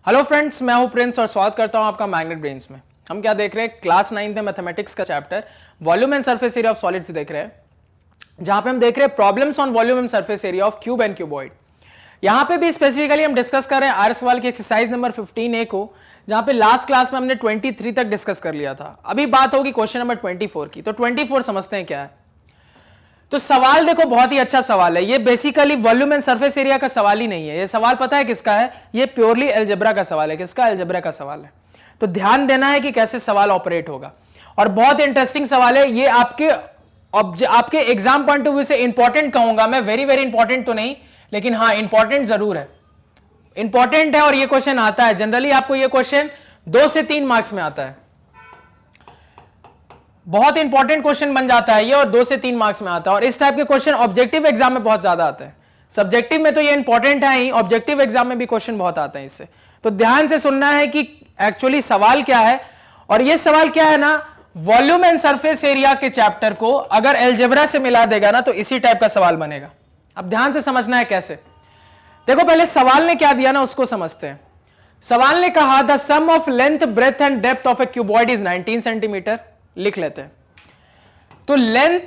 Hello friends, मैं हूं Prince और स्वागत करता हूं आपका मैग्नेट ब्रेन्स में। हम क्या देख रहे हैं? क्लास 9 में मैथमेटिक्स का chapter volume and surface area of solids देख रहे हैं, जहां पे हम देख रहे हैं problems on volume and surface area of cube and cuboid. यहां पे भी स्पेसिफिकली हम डिस्कस कर रहे हैं आर सवाल की एक्सरसाइज नंबर 15A को, जहां पे लास्ट क्लास में हमने 23 तक डिस्कस कर लिया था। अभी बात होगी क्वेश्चन नंबर 24 की। तो 24 समझते हैं क्या है। तो सवाल देखो, बहुत ही अच्छा सवाल है। ये basically volume and surface area का सवाल ही नहीं है। ये सवाल पता है किसका है? ये प्योरली अलजेब्रा का सवाल है। किसका? अलजेब्रा का सवाल है। तो ध्यान देना है कि कैसे सवाल ऑपरेट होगा, और बहुत इंटरेस्टिंग सवाल है ये। आपके एग्जाम पॉइंट ऑफ व्यू से इंपॉर्टेंट कहूंगा मैं, वेरी वेरी इंपॉर्टेंट तो नहीं, लेकिन हाँ इंपॉर्टेंट जरूर है, इंपॉर्टेंट है। और ये क्वेश्चन आता है जनरली, आपको ये क्वेश्चन 2 से 3 मार्क्स में आता है। बहुत इंपॉर्टेंट क्वेश्चन बन जाता है ये, और 2 से 3 मार्क्स में आता है। और इस टाइप के क्वेश्चन ऑब्जेक्टिव एग्जाम में बहुत ज्यादा आते हैं। सब्जेक्टिव में तो ये इंपॉर्टेंट है ही, ऑब्जेक्टिव एग्जाम में भी क्वेश्चन बहुत आते हैं इससे। तो ध्यान से सुनना है कि एक्चुअली सवाल क्या है। और ये सवाल क्या है ना, वॉल्यूम एंड सरफेस एरिया के चैप्टर को अगर अलजेब्रा से मिला देगा ना, तो इसी टाइप का सवाल बनेगा। अब ध्यान से समझना है कैसे। देखो, पहले सवाल ने क्या दिया ना, उसको समझते हैं। सवाल ने कहा the sum of length, breadth and depth of a cuboid is 19 centimetre. लिख लेते हैं। तो लेंथ,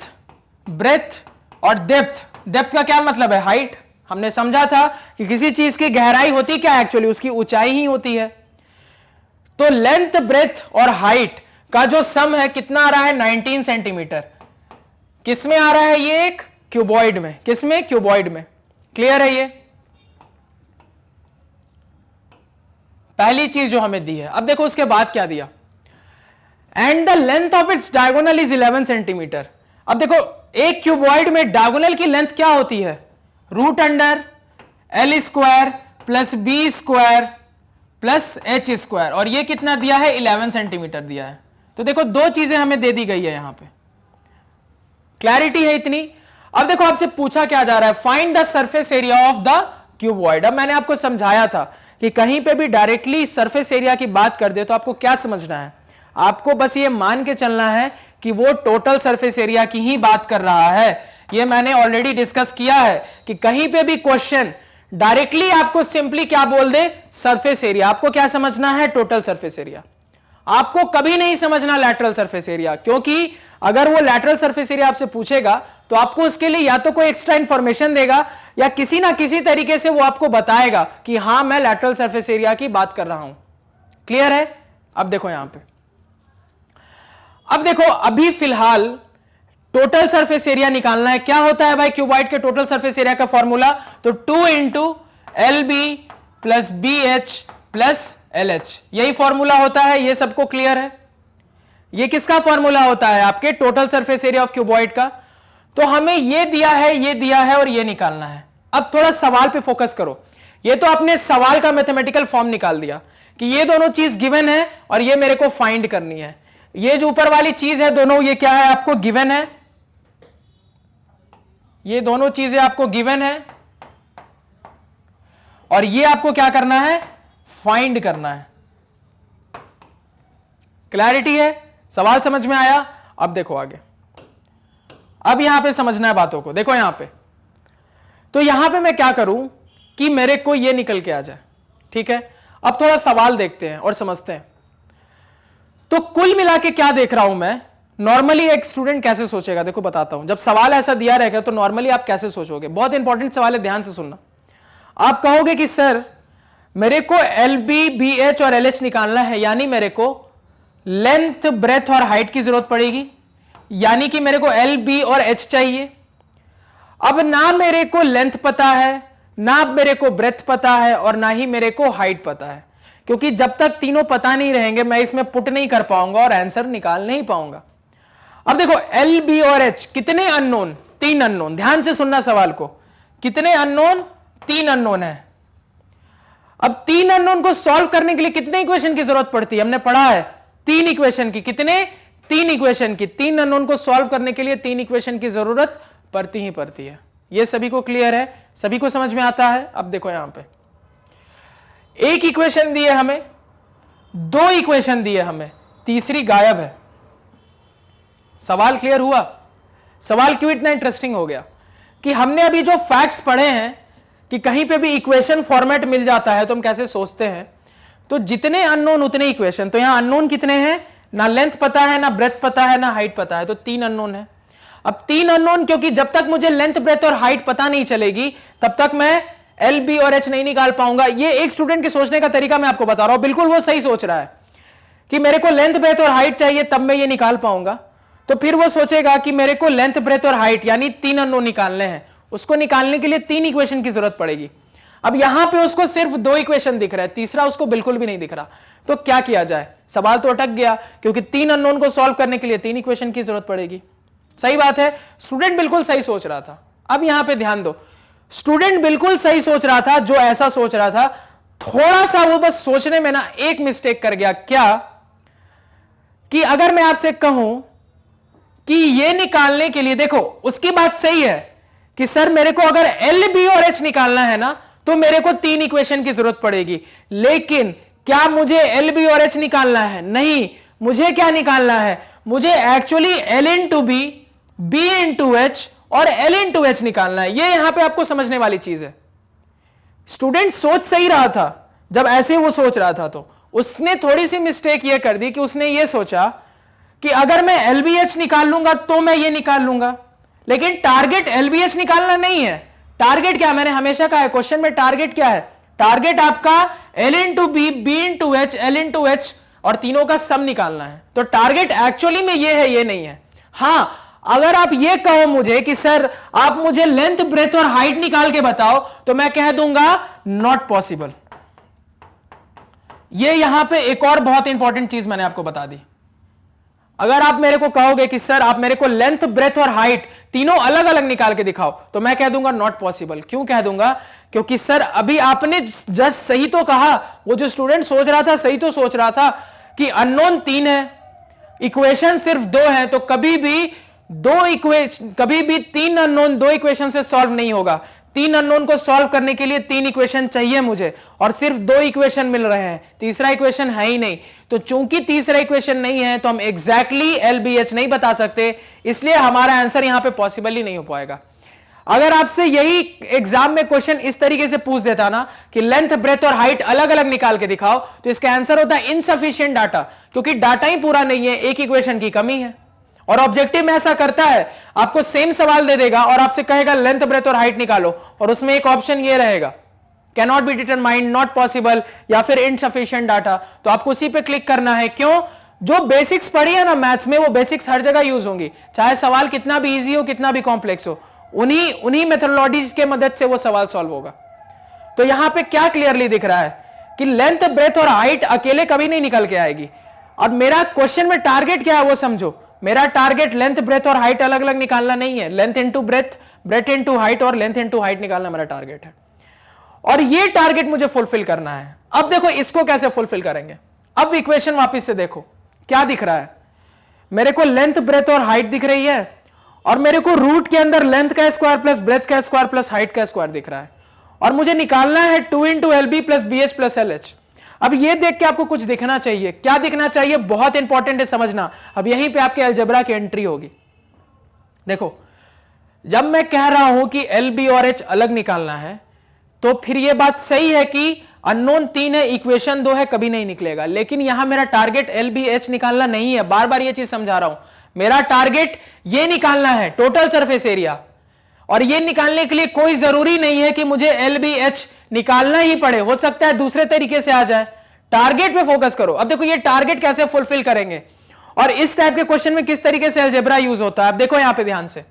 ब्रेथ और डेप्थ, डेप्थ का क्या मतलब है? हाइट। हमने समझा था कि किसी चीज की गहराई होती क्या है? एक्चुअली उसकी ऊंचाई ही होती है। तो लेंथ, ब्रेथ और हाइट का जो सम है कितना आ रहा है? 19 सेंटीमीटर। किसमें आ रहा है ये? एक क्यूबॉइड में। किसमें? क्यूबॉइड में। क्लियर है ये पहली चीज जो हमें दी है। अब देखो उसके बाद क्या दिया, and the length of its diagonal is 11 centimetre. अब देखो, एक क्यूबॉइड में डायगोनल की लेंथ क्या होती है? Root under L square plus B square plus H square. और ये कितना दिया है? 11 सेंटीमीटर दिया है। तो देखो, दो चीजें हमें दे दी गई है यहां पे। क्लैरिटी है इतनी? अब देखो, आपसे पूछा क्या जा रहा है? Find the surface area of the cuboid. अब मैंने आपको समझाया था कि कहीं पे भी डायरेक्टली सरफेस एरिया की बात कर दे तो आपको क्या समझना है? आपको बस ये मान के चलना है कि वो टोटल सरफेस एरिया की ही बात कर रहा है। ये मैंने ऑलरेडी डिस्कस किया है कि कहीं पे भी क्वेश्चन डायरेक्टली आपको सिंपली क्या बोल दे? Surface area. आपको क्या समझना है? Total surface area. आपको कभी नहीं समझना लैटरल सरफेस एरिया, क्योंकि अगर वो लैटरल सरफेस एरिया आपसे पूछेगा तो आपको उसके लिए या तो कोई एक्स्ट्रा इंफॉर्मेशन देगा, या किसी ना किसी तरीके से वो आपको बताएगा कि हां मैं लैटरल सरफेस एरिया की बात कर रहा हूं। क्लियर है? अब देखो यहां पे, अब देखो, अभी फिलहाल टोटल सरफेस एरिया निकालना है। क्या होता है भाई क्यूबॉइड के टोटल सरफेस एरिया का फॉर्मूला? तो 2 into L B plus B H plus L H, यही फॉर्मूला होता है। ये सबको क्लियर है? ये किसका फॉर्मूला होता है? आपके total surface area of cuboid का। तो हमें ये दिया है, ये दिया है, और ये निकालना है। अब थोड़ा सवाल पे फोकस करो। ये तो आपने सवाल का मैथमेटिकल फॉर्म निकाल दिया कि ये दोनों चीज गिवन है और ये मेरे को फाइंड करनी है। ये जो ऊपर वाली चीज है दोनों, ये क्या है? आपको गिवन है। ये दोनों चीजें आपको गिवन है, और ये आपको क्या करना है? फाइंड करना है। क्लैरिटी है? सवाल समझ में आया? अब देखो आगे। अब यहां पे समझना है बातों को। देखो यहां पे, तो यहां पे मैं क्या करूं कि मेरे को ये निकल के आ जाए। ठीक है, अब थोड़ा सवाल देखते हैं और समझते हैं। तो कुल मिला के क्या देख रहा हूं मैं? नॉर्मली एक स्टूडेंट कैसे सोचेगा, देखो बताता हूं। जब सवाल ऐसा दिया रहेगा तो नॉर्मली आप कैसे सोचोगे? बहुत इंपॉर्टेंट सवाल है, ध्यान से सुनना। आप कहोगे कि सर मेरे को एल बी, बी एच और एल एच निकालना है, यानी मेरे को लेंथ, ब्रेथ और हाइट की जरूरत पड़ेगी, यानी कि मेरे को एल, बी और एच चाहिए। अब ना मेरे को लेंथ पता है, ना मेरे को ब्रेथ पता है, और ना ही मेरे को हाइट पता है, क्योंकि जब तक तीनों पता नहीं रहेंगे मैं इसमें पुट नहीं कर पाऊंगा और आंसर निकाल नहीं पाऊंगा। अब देखो, एल, बी और एच कितने अननोन? 3 अननोन। ध्यान से सुनना सवाल को। कितने अननोन? 3 अननोन है। अब 3 अननोन को सॉल्व करने के लिए कितने इक्वेशन की जरूरत पड़ती है? हमने पढ़ा है 3 इक्वेशन की। कितने? 3 इक्वेशन की। 3 अननोन को सॉल्व करने के लिए 3 इक्वेशन की जरूरत पड़ती ही पड़ती है। यह सभी को क्लियर है? सभी को समझ में आता है? अब देखो यहां पे एक इक्वेशन दी है हमें, 2 इक्वेशन दी है हमें, तीसरी गायब है। सवाल क्लियर हुआ? सवाल क्यों इतना इंटरेस्टिंग हो गया कि हमने अभी जो फैक्ट्स पढ़े हैं कि कहीं पे भी इक्वेशन फॉर्मेट मिल जाता है तो हम कैसे सोचते हैं, तो जितने अननोन उतने इक्वेशन। तो यहां अननोन कितने हैं, ना लेंथ पता है, ना ब्रेथ पता है, ना हाइट पता है, तो 3 अननोन है। अब 3 अननोन, क्योंकि जब तक मुझे लेंथ, ब्रेथ और हाइट पता नहीं चलेगी तब तक मैं एल, बी और एच नहीं निकाल पाऊंगा। ये एक स्टूडेंट के सोचने का तरीका मैं आपको बता रहा हूं, बिल्कुल वो सही सोच रहा है कि मेरे को लेंथ, ब्रेथ और हाइट चाहिए तब मैं ये निकाल पाऊंगा। तो फिर वो सोचेगा कि मेरे को लेंथ, ब्रेथ और हाइट यानी 3 अननोन निकालने हैं, उसको निकालने के लिए 3 इक्वेशन की जरूरत पड़ेगी। अब यहां पे उसको सिर्फ 2 इक्वेशन दिख रहा है, तीसरा उसको बिल्कुल भी नहीं दिख रहा। तो क्या किया जाए, सवाल तो अटक गया, क्योंकि 3 अननोन को सॉल्व करने के लिए 3 इक्वेशन की जरूरत पड़ेगी। सही बात है, स्टूडेंट बिल्कुल सही सोच रहा था। अब यहां पे ध्यान दो, स्टूडेंट बिल्कुल सही सोच रहा था, जो ऐसा सोच रहा था, थोड़ा सा वो बस सोचने में ना एक मिस्टेक कर गया। क्या कि अगर मैं आपसे कहूं कि ये निकालने के लिए, देखो उसकी बात सही है कि सर मेरे को अगर एल, बी और एच निकालना है ना तो मेरे को 3 इक्वेशन की जरूरत पड़ेगी, लेकिन क्या मुझे एल, बी और एच निकालना है? नहीं, मुझे क्या निकालना है, मुझे actually L into B, B into H और एल इंटू एच निकालना है। ये यहां पे आपको समझने वाली चीज है। स्टूडेंट सोच सही रहा था, जब ऐसे वो सोच रहा था तो उसने थोड़ी सी मिस्टेक ये कर दी कि उसने ये सोचा कि अगर मैं एलबीएच निकाल लूंगा तो मैं ये निकाल लूंगा, लेकिन टारगेट एलबीएच निकालना नहीं है। टारगेट क्या, मैंने हमेशा कहा है क्वेश्चन में टारगेट क्या है, टारगेट आपका L into B, B into H, L into H और तीनों का सम निकालना है। तो टारगेट एक्चुअली में ये है, ये नहीं है। हां, अगर आप ये कहो मुझे कि सर आप मुझे लेंथ, ब्रेथ और हाइट निकाल के बताओ, तो मैं कह दूंगा नॉट पॉसिबल। ये यहां पे एक और बहुत इंपॉर्टेंट चीज मैंने आपको बता दी। अगर आप मेरे को कहोगे कि सर आप मेरे को लेंथ, ब्रेथ और हाइट तीनों अलग अलग निकाल के दिखाओ, तो मैं कह दूंगा नॉट पॉसिबल। क्यों कह दूंगा, क्योंकि सर अभी आपने जस्ट सही तो कहा, वो जो स्टूडेंट सोच रहा था सही तो सोच रहा था कि अननोन 3 है, इक्वेशन सिर्फ 2 है, तो कभी भी 3 अननोन 2 इक्वेशन से सॉल्व नहीं होगा। 3 अननोन को सॉल्व करने के लिए 3 इक्वेशन चाहिए मुझे, और सिर्फ 2 इक्वेशन मिल रहे हैं, तीसरा इक्वेशन है ही नहीं। तो चूंकि तीसरा इक्वेशन नहीं है तो हम एग्जैक्टली एलबीएच नहीं बता सकते, इसलिए हमारा आंसर यहां पे पॉसिबल ही नहीं हो पाएगा। अगर आपसे यही एग्जाम में क्वेश्चन इस तरीके से पूछ देता ना कि लेंथ, ब्रेथ और हाइट अलग अलग निकाल के दिखाओ, तो इसका आंसर होता है इनसफिशिएंट डाटा, क्योंकि डाटा ही पूरा नहीं है, एक इक्वेशन की कमी है। और ऑब्जेक्टिव में ऐसा करता है, आपको सेम सवाल दे देगा और आपसे कहेगा लेंथ, ब्रेथ और हाइट निकालो, और उसमें एक ऑप्शन ये रहेगा can not be determined, not possible या फिर इनसफिशिएंट डाटा। तो आपको उसी पे क्लिक करना है। क्यों? जो बेसिक्स पढ़ी है ना मैथ्स में, वो बेसिक्स हर जगह यूज होंगी, चाहे सवाल कितना भी इजी हो, कितना भी कॉम्प्लेक्स हो, उन्हीं मेथोडोलॉजीज के मदद से वो सवाल सॉल्व होगा। तो यहां पे क्या क्लियरली दिख रहा है कि लेंथ, ब्रेथ और हाइट अकेले कभी नहीं निकल के आएगी। और मेरा क्वेश्चन में टारगेट क्या है वो समझो, मेरा टारगेट लेंथ, ब्रेथ और हाइट अलग अलग निकालना नहीं है, length into breadth, breath into height और लेंथ इंटू हाइट निकालना मेरा टारगेट है, और ये टारगेट मुझे फुलफिल करना है। अब देखो इसको कैसे फुलफिल करेंगे। अब इक्वेशन वापस से देखो, क्या दिख रहा है, मेरे को लेंथ, ब्रेथ और हाइट दिख रही है, और मेरे को रूट के अंदर लेंथ का स्क्वायर प्लस ब्रेथ का स्क्वायर प्लस हाइट का स्क्वायर दिख रहा है, और मुझे निकालना है 2 into L B plus B H plus L H. अब ये देख के आपको कुछ दिखना चाहिए, क्या दिखना चाहिए, बहुत इंपॉर्टेंट है समझना। अब यहीं पे आपके अलजेब्रा की एंट्री होगी। देखो, जब मैं कह रहा हूं कि एल, बी और एच अलग निकालना है, तो फिर यह बात सही है कि अननोन 3 है, इक्वेशन 2 है, कभी नहीं निकलेगा। लेकिन यहां मेरा टारगेट एल, बी, एच निकालना नहीं है, बार बार यह चीज समझा रहा हूं। मेरा टारगेट यह निकालना है टोटल सरफेस एरिया, और यह निकालने के लिए कोई जरूरी नहीं है कि मुझे एल, बी, एच निकालना ही पड़े, हो सकता है दूसरे तरीके से आ जाए। टारगेट पे फोकस करो। अब देखो ये टारगेट कैसे फुलफिल करेंगे, और इस टाइप के क्वेश्चन में किस तरीके से अलजेब्रा यूज होता है। अब देखो यहां पे ध्यान से,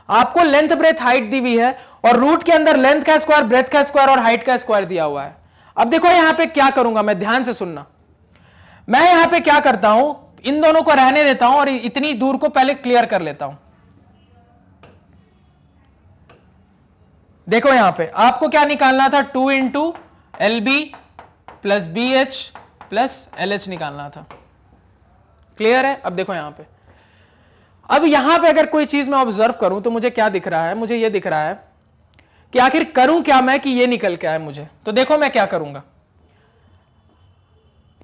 आपको लेंथ, ब्रेथ, हाइट दी हुई है, और रूट के अंदर लेंथ का स्क्वायर, ब्रेथ का स्क्वायर और हाइट का स्क्वायर दिया हुआ है। अब देखो यहां पे क्या करूंगा मैं, ध्यान से सुनना। मैं यहां पे क्या करता हूं, इन दोनों को रहने देता हूं और इतनी दूर को पहले क्लियर कर लेता हूं। देखो यहां पे आपको क्या निकालना था, 2 into L B plus B H plus L H निकालना था। क्लियर है? अब देखो यहां पे, अब यहां पे अगर कोई चीज मैं ऑब्जर्व करूं तो मुझे क्या दिख रहा है, मुझे ये दिख रहा है कि आखिर करूं क्या मैं कि ये निकल के आए मुझे। तो देखो मैं क्या करूंगा,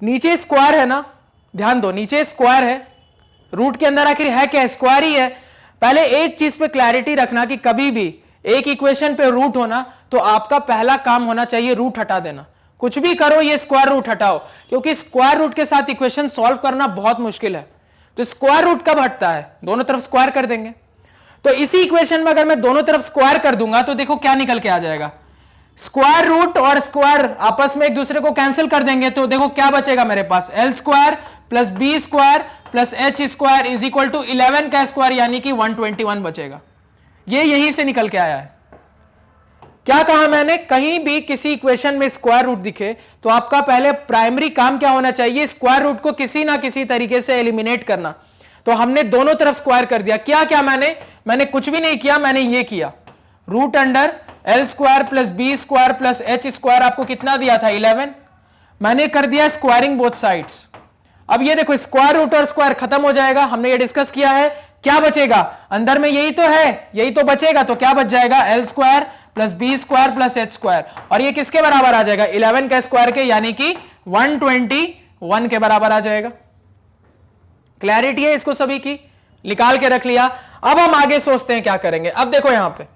नीचे स्क्वायर है ना, ध्यान दो, नीचे स्क्वायर है, रूट के अंदर आखिर है क्या, स्क्वायर ही है। पहले एक चीज पे क्लैरिटी रखना कि कभी भी एक इक्वेशन पे रूट होना तो आपका पहला काम होना चाहिए रूट हटा देना। कुछ भी करो, ये स्क्वायर रूट हटाओ, क्योंकि स्क्वायर रूट के साथ इक्वेशन सॉल्व करना बहुत मुश्किल है। तो स्क्वायर रूट कब हटता है? दोनों तरफ स्क्वायर कर देंगे। तो इसी इक्वेशन में अगर मैं दोनों तरफ स्क्वायर कर दूंगा तो देखो क्या निकल के आ जाएगा, स्क्वायर रूट और स्क्वायर आपस में एक दूसरे को कैंसिल कर देंगे, तो देखो क्या बचेगा मेरे पास, L square plus B square plus H square is equal to 11 का स्क्वायर यानी कि 121 बचेगा। ये यहीं से निकल के आया है। क्या कहा मैंने? कहीं भी किसी इक्वेशन में स्क्वायर रूट दिखे तो आपका पहले प्राइमरी काम क्या होना चाहिए, स्क्वायर रूट को किसी ना किसी तरीके से एलिमिनेट करना। तो हमने दोनों तरफ स्क्वायर कर दिया। क्या क्या मैंने कुछ भी नहीं किया, मैंने ये किया, root under L square plus B square plus H square आपको कितना दिया था 11, मैंने कर दिया स्क्वायरिंग बोथ साइड्स। अब ये देखो स्क्वायर रूट और स्क्वायर खत्म हो जाएगा, हमने ये डिस्कस किया है। क्या बचेगा अंदर में? यही तो है, यही तो बचेगा। तो क्या बच जाएगा, L square plus B square plus H square, और ये किसके बराबर आ जाएगा, 11 का स्क्वायर के, यानी कि 121 के बराबर आ जाएगा। क्लैरिटी है इसको सभी की? निकाल के रख लिया। अब हम आगे सोचते हैं क्या करेंगे। अब देखो यहां पे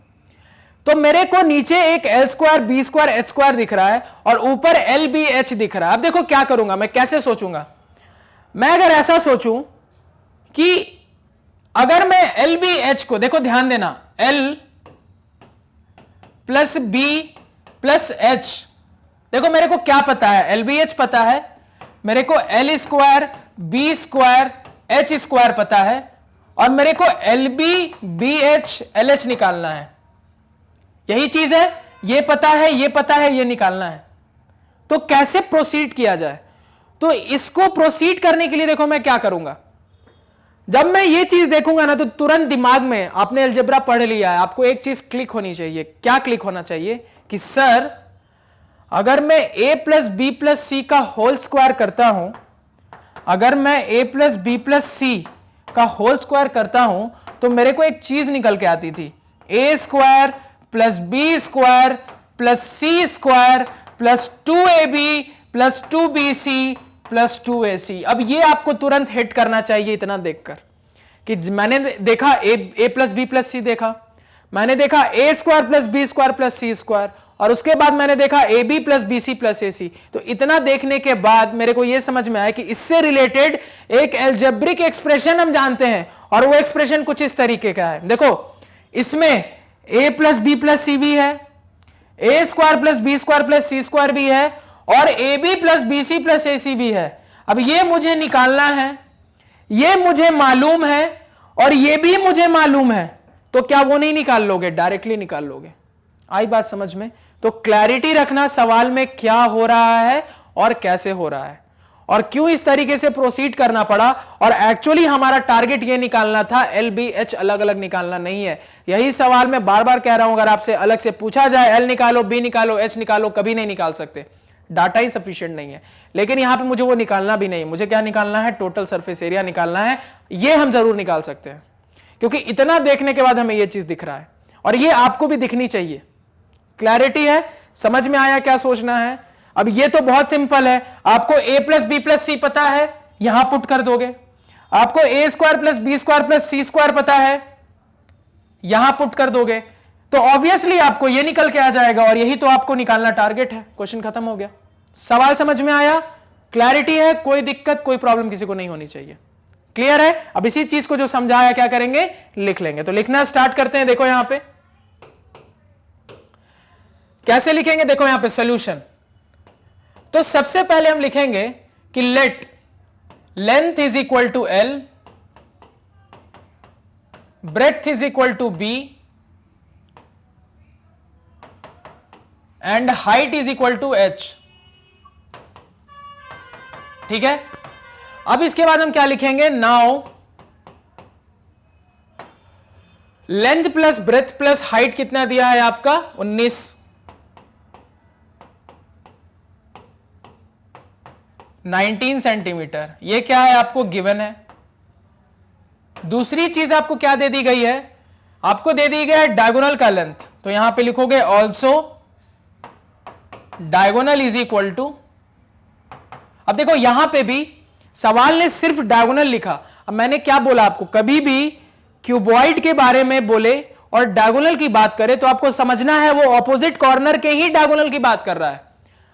तो मेरे को नीचे एक L square B square H square दिख रहा है और ऊपर एल बी एच दिख रहा है। अब देखो क्या करूंगा मैं, कैसे सोचूंगा मैं। अगर ऐसा सोचूं कि अगर मैं एल बी एच को, देखो ध्यान देना, L plus B plus H, देखो मेरे को क्या पता है, एल बी एच पता है मेरे को, L square B square H square पता है, और मेरे को L B B H L H निकालना है। यही चीज है, ये पता है, ये पता है, ये निकालना है। तो कैसे प्रोसीड किया जाए? तो इसको प्रोसीड करने के लिए देखो मैं क्या करूंगा। जब मैं ये चीज देखूंगा ना तो तुरंत दिमाग में, आपने अलजेब्रा पढ़ लिया है, आपको एक चीज क्लिक होनी चाहिए। क्या क्लिक होना चाहिए? कि सर अगर मैं a plus B plus C का होल स्क्वायर करता हूं, अगर मैं a plus B plus C का होल स्क्वायर करता हूं तो मेरे को एक चीज निकल के आती थी, a square plus B square plus C square plus 2ab plus 2bc plus 2ac। अब ये आपको तुरंत हिट करना चाहिए इतना देखकर कि मैंने देखा a plus B plus C देखा, मैंने देखा a square plus B square plus C square, और उसके बाद मैंने देखा A B plus B C plus A C. तो इतना देखने के बाद मेरे को यह समझ में आया कि इससे रिलेटेड एक एल्जेब्रिक एक्सप्रेशन हम जानते हैं, और वो एक्सप्रेशन कुछ इस तरीके का है। देखो इसमें A plus B plus C भी है, A square plus B square plus C square भी है, और A B plus B C plus A C भी है। अब ये मुझे निकालना है, ये मुझे मालूम है और ये भी मुझे मालूम है, तो क्या वो नहीं निकाल लोगे? डायरेक्टली निकाल लोगे। आई बात समझ में? तो क्लैरिटी रखना सवाल में क्या हो रहा है और कैसे हो रहा है और क्यों इस तरीके से प्रोसीड करना पड़ा। और एक्चुअली हमारा टारगेट ये निकालना था, एल बी एच अलग अलग निकालना नहीं है। यही सवाल मैं बार बार कह रहा हूं, अगर आपसे अलग से पूछा जाए एल निकालो बी निकालो एच निकालो, कभी नहीं निकाल सकते, डाटा ही सफिशिएंट नहीं है। लेकिन यहां पे मुझे वो निकालना भी नहीं, मुझे क्या निकालना है? टोटल सरफेस एरिया निकालना है। ये हम जरूर निकाल सकते हैं क्योंकि इतना देखने के बाद हमें ये चीज दिख रहा है और ये आपको भी दिखनी चाहिए। क्लैरिटी है? समझ में आया क्या सोचना है? अब ये तो बहुत सिंपल है, आपको a plus B plus C पता है, यहां पुट कर दोगे। आपको a square plus B square plus C square पता है, यहां पुट कर दोगे, तो ऑब्वियसली आपको ये निकल के आ जाएगा और यही तो आपको निकालना टारगेट है। क्वेश्चन खत्म हो गया। सवाल समझ में आया? क्लैरिटी है? कोई दिक्कत कोई प्रॉब्लम किसी को नहीं होनी चाहिए। क्लियर है? अब इसी चीज को जो समझाया क्या करेंगे? लिख लेंगे। तो लिखना स्टार्ट करते हैं। देखो यहां पे कैसे लिखेंगे, देखो यहां पे सॉल्यूशन। तो सबसे पहले हम लिखेंगे कि let length is equal to L, breadth is equal to B and height is equal to H. ठीक है, अब इसके बाद हम क्या लिखेंगे? Now length plus breadth plus height कितना दिया है आपका? 19 सेंटीमीटर। ये क्या है? आपको गिवन है। दूसरी चीज आपको क्या दे दी गई है? आपको दे दी गई है डायगोनल का लेंथ, तो यहां पे लिखोगे also diagonal is equal to. अब देखो यहां पे भी सवाल ने सिर्फ डायगोनल लिखा। अब मैंने क्या बोला आपको, कभी भी क्यूबॉइड के बारे में बोले और डायगोनल की बात करे तो आपको समझना है वो ऑपोजिट कॉर्नर के ही डायगोनल की बात कर रहा है।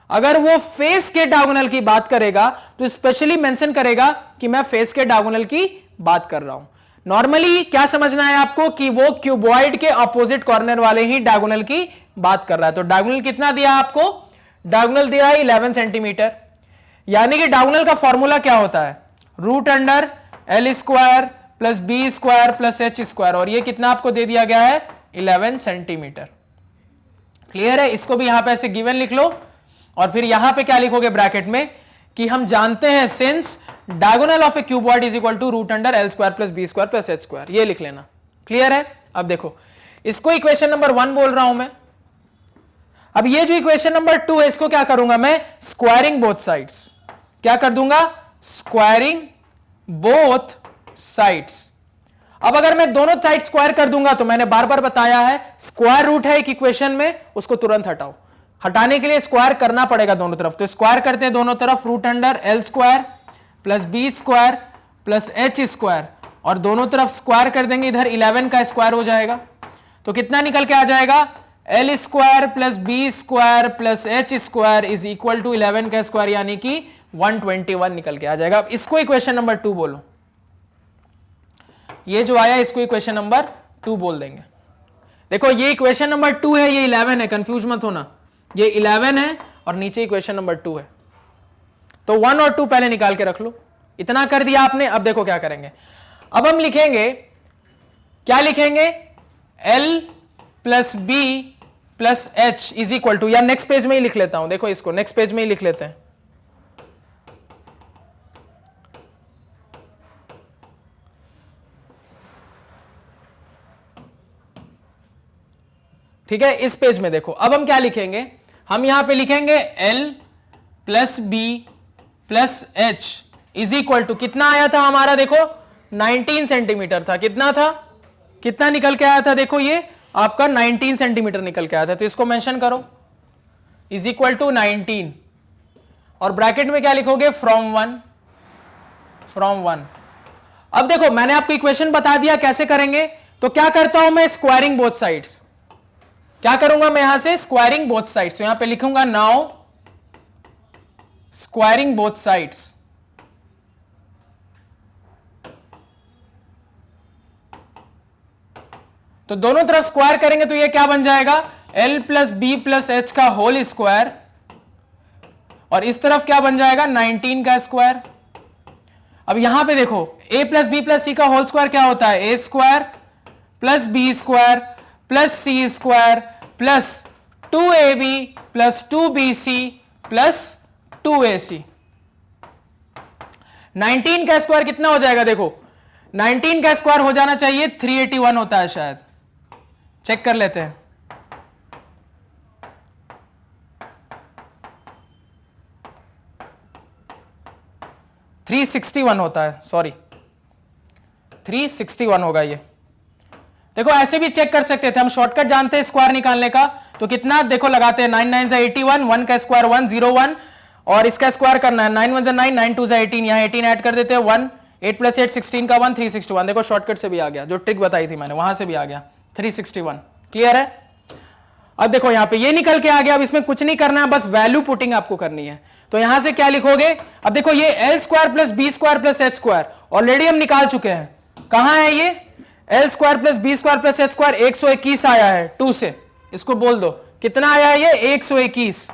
अगर वो फेस के डायगोनल की बात करेगा तो स्पेशली मेंशन करेगा कि मैं फेस के डायगोनल की बात कर रहा हूं। नॉर्मली क्या समझना है आपको कि वो क्यूबॉइड के ऑपोजिट कॉर्नर वाले ही डायगोनल की बात कर रहा है। तो डायगोनल कितना दिया आपको? डायगोनल दिया है 11 सेंटीमीटर। यानी कि डायगोनल का फॉर्मूला क्या होता है? Root under L square plus B square plus H square, और ये कितना आपको दे दिया गया है? 11 सेंटीमीटर। क्लियर है? इसको भी यहां पे ऐसे गिवन लिख लो, और फिर यहां पे क्या लिखोगे ब्रैकेट में कि हम जानते हैं since diagonal of a cuboid is equal to root under L square plus B square plus H square, ये लिख लेना। क्लियर है? अब देखो इसको इक्वेशन नंबर 1 बोल रहा हूं मैं। अब ये जो इक्वेशन नंबर 2 है इसको क्या करूंगा मैं? Squaring both sides. क्या कर दूंगा? Squaring both sides. अब अगर मैं दोनों साइड स्क्वायर कर दूंगा तो मैंने बार बार बताया है स्क्वायर रूट है एक इक्वेशन में, उसको तुरंत हटाओ। हटाने के लिए स्क्वायर करना पड़ेगा दोनों तरफ, तो स्क्वायर करते हैं दोनों तरफ। Root under L square plus B square plus H square, और दोनों तरफ स्क्वायर कर देंगे, इधर 11 का स्क्वायर हो जाएगा। तो कितना निकल के आ जाएगा? L square plus B square plus H square is equal to 11 का स्क्वायर, यानी कि 121 निकल के आ जाएगा। अब इसको इक्वेशन नंबर 2 बोलो। ये जो आया इसको इक्वेशन नंबर 2 बोल देंगे। देखो ये इक्वेशन नंबर 2 है, ये 11 है, कंफ्यूज मत होना। ये 11 है और नीचे इक्वेशन नंबर 2 है, तो 1 और 2 पहले निकाल के रख लो। इतना कर दिया आपने। अब देखो क्या करेंगे, अब हम लिखेंगे, क्या लिखेंगे? L plus B plus H is equal to, या नेक्स्ट पेज में ही लिख लेता हूं। देखो इसको नेक्स्ट पेज में ही लिख लेते हैं। ठीक है, इस पेज में देखो अब हम क्या लिखेंगे, हम यहां पे लिखेंगे L plus B plus H is equal to, कितना आया था हमारा? देखो 19 सेंटीमीटर था। कितना था? कितना निकल के आया था? देखो ये आपका 19 सेंटीमीटर निकल के आया था, तो इसको मेंशन करो, इज इक्वल टू 19, और ब्रैकेट में क्या लिखोगे? From 1, from 1। अब देखो मैंने आपको इक्वेशन बता दिया कैसे करेंगे, तो क्या करता हूं मैं? Squaring both sides. क्या करूंगा मैं यहां से? Squaring both sides. तो यहां पे लिखूंगा नाउ स्क्वायरिंग बोथ साइड्स। तो दोनों तरफ स्क्वायर करेंगे तो ये क्या बन जाएगा? L plus B plus H का होल स्क्वायर, और इस तरफ क्या बन जाएगा? 19 का स्क्वायर। अब यहां पे देखो a plus B plus C का होल स्क्वायर क्या होता है? A square plus B square plus C square plus 2ab plus 2bc plus 2ac। 19 का स्क्वायर कितना हो जाएगा? देखो 19 का स्क्वायर हो जाना चाहिए 381 होता है शायद, चेक कर लेते हैं। थ्री 361 होता है, सॉरी 361 होगा ये। देखो ऐसे भी चेक कर सकते थे, हम शॉर्टकट जानते हैं स्क्वायर निकालने का। तो कितना देखो लगाते हैं, 9 9 81, 1 का स्क्वायर 101, और इसका स्क्वायर करना है 9 1 9, 9 2 18, यहां 18 ऐड कर देते हैं 1, 8 प्लस 8 16 का 1, 361। देखो शॉर्टकट से भी आ गया, जो ट्रिक बताई थी मैंने वहां से भी आ गया 361। क्लियर है? अब देखो यहां पे ये निकल के आ गया। अब इसमें कुछ नहीं करना है, बस वैल्यू पुटिंग आपको करनी है। तो यहां से क्या लिखोगे? अब देखो ये L square plus B square plus H square already हम निकाल चुके हैं। कहां है ये? L square plus B square plus H square 121 आया है 2 से, इसको बोल दो कितना आया है ये? 121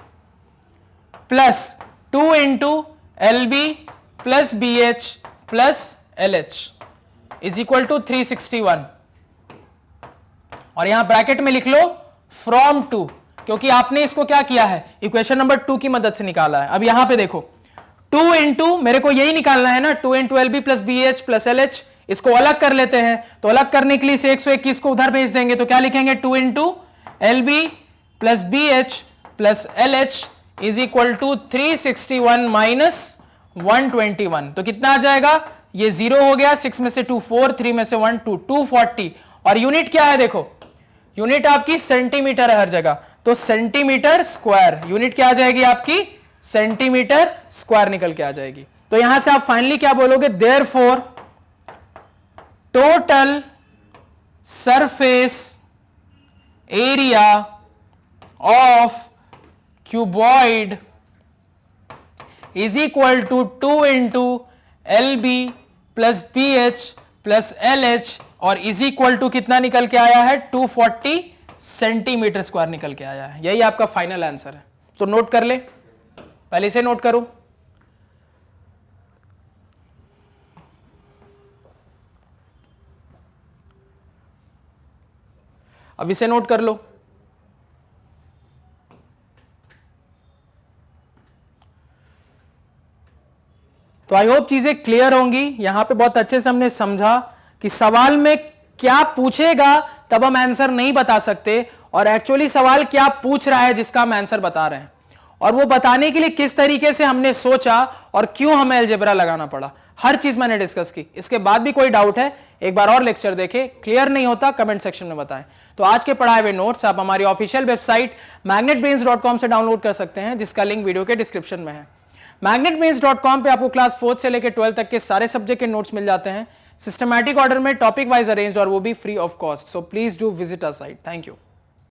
plus 2 into L B plus B H plus L H is equal to 361, और यहां ब्रैकेट में लिख लो फ्रॉम 2, क्योंकि आपने इसको क्या किया है? इक्वेशन नंबर 2 की मदद से निकाला है। अब यहां पे देखो 2 इंटू, मेरे को यही निकालना है ना, 2 into L B plus B H plus L H. इसको अलग कर लेते हैं, तो अलग करने के लिए इसे 121 को उधर भेज देंगे, तो क्या लिखेंगे? 2 into L B plus B H plus L H is equal to 361 minus 121। तो कितना आ जाएगा? ये 0 हो गया, 6 में से 2 4, 3 में से 1 2, 240। और यूनिट क्या है? देखो यूनिट आपकी सेंटीमीटर है हर जगह, तो सेंटीमीटर स्क्वायर यूनिट क्या आ जाएगी आपकी? सेंटीमीटर स्क्वायर निकल के आ जाएगी। तो यहां से आप फाइनली क्या बोलोगे? Therefore total surface area of cuboid is equal to 2 into L B plus B H plus L H और इज इक्वल टू कितना निकल के आया है 240 सेंटीमीटर स्क्वायर निकल के आया है। यही आपका फाइनल आंसर है। तो नोट कर ले, पहले से नोट करो। अब इसे नोट कर लो। तो आई होप चीजें क्लियर होंगी। यहां पे बहुत अच्छे से हमने समझा कि सवाल में क्या पूछेगा तब हम आंसर नहीं बता सकते, और एक्चुअली सवाल क्या पूछ रहा है जिसका हम आंसर बता रहे हैं, और वो बताने के लिए किस तरीके से हमने सोचा और क्यों हमें अलजेब्रा लगाना पड़ा, हर चीज मैंने डिस्कस की। इसके बाद भी कोई डाउट है एक बार और लेक्चर देखें, क्लियर नहीं होता कमेंट सेक्शन में बताएं। तो आज के पढ़ाए हुए नोट्स आप हमारी ऑफिशियल वेबसाइट magnetbrains.com से डाउनलोड कर सकते हैं, जिसका लिंक वीडियो के डिस्क्रिप्शन में है। magnetbrains.com पे आपको क्लास 4 से लेकर 12 तक के सारे सब्जेक्ट के नोट्स मिल जाते हैं, सिस्टमैटिक ऑर्डर में, टॉपिक वाइज अरेंज्ड, और वो भी free of cost. So please do visit our site. Thank you.